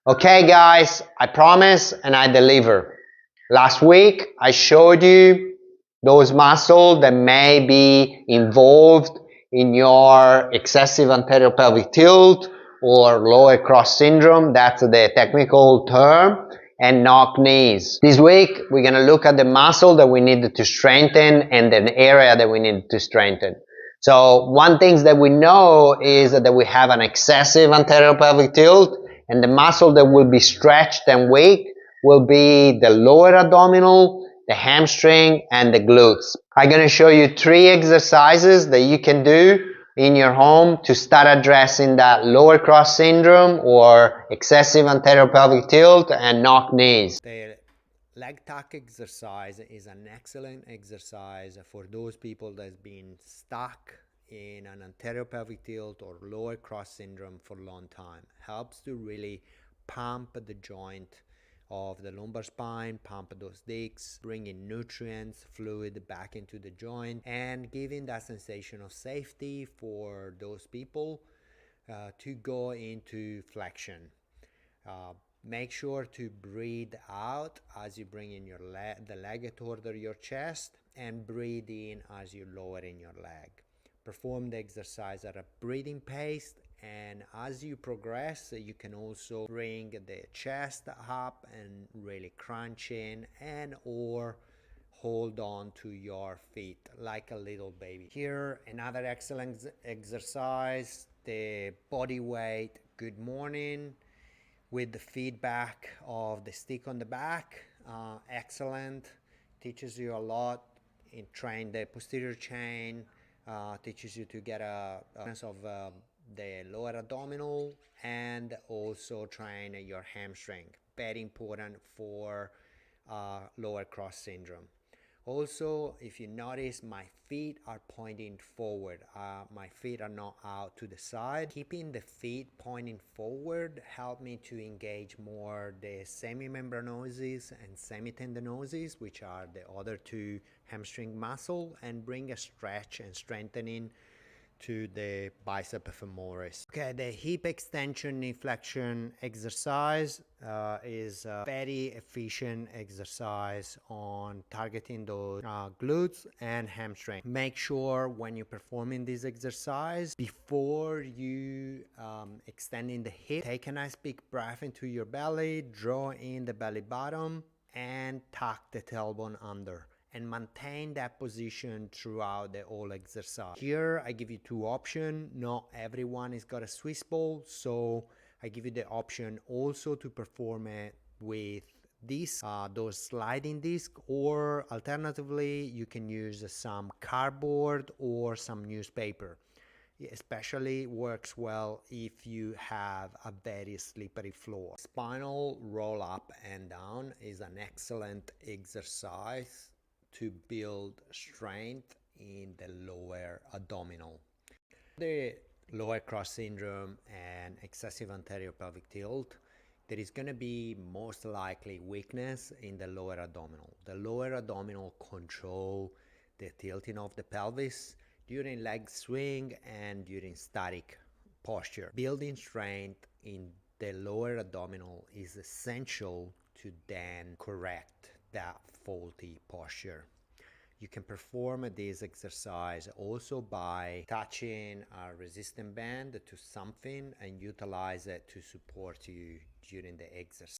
Okay guys, I promise and I deliver. Last week I showed you those muscles that may be involved in your excessive anterior pelvic tilt or lower cross syndrome, that's the technical term, and knock knees. This week we're going to look at the muscle that we need to strengthen and the area that we need to strengthen. So one thing that we know is that we have an excessive anterior pelvic tilt, and the muscle that will be stretched and weak will be the lower abdominal, the hamstring, and the glutes. I'm going to show you 3 exercises that you can do in your home to start addressing that lower cross syndrome or excessive anterior pelvic tilt and knock knees. The leg tuck exercise is an excellent exercise for those people that's been stuck in an anterior pelvic tilt or lower cross syndrome for a long time. Helps to really pump the joint of the lumbar spine, pump those discs, bringing nutrients, fluid back into the joint, and giving that sensation of safety for those people to go into flexion. Make sure to breathe out as you bring in your the leg toward your chest, and breathe in as you lower in your leg. Perform the exercise at a breathing pace, and as you progress you can also bring the chest up and really crunch in and or hold on to your feet like a little baby. Here another excellent exercise, the body weight good morning with the feedback of the stick on the back. Excellent, teaches you a lot in train the posterior chain, teaches you to get a sense of the lower abdominal, and also train your hamstring, very important for lower cross syndrome. Also, if you notice, my feet are pointing forward. My feet are not out to the side. Keeping the feet pointing forward help me to engage more the semimembranosus and semitendinosus, which are the other 2 hamstring muscle, and bring a stretch and strengthening to the bicep femoris. Okay, the hip extension knee flexion exercise is a very efficient exercise on targeting those glutes and hamstring. Make sure when you're performing this exercise, before you extending the hip, take a nice big breath into your belly, draw in the belly button, and tuck the tailbone under, and maintain that position throughout the whole exercise. Here I give you 2 options. Not everyone is got a Swiss ball, so I give you the option also to perform it with this those sliding disc, or alternatively you can use some cardboard or some newspaper. It especially works well if you have a very slippery floor. Spinal roll up and down is an excellent exercise to build strength in the lower abdominal. The lower cross syndrome and excessive anterior pelvic tilt, there is going to be most likely weakness in the lower abdominal. The lower abdominal control the tilting of the pelvis during leg swing and during static posture. Building strength in the lower abdominal is essential to then correct that faulty posture. You can perform this exercise also by touching a resistance band to something and utilize it to support you during the exercise.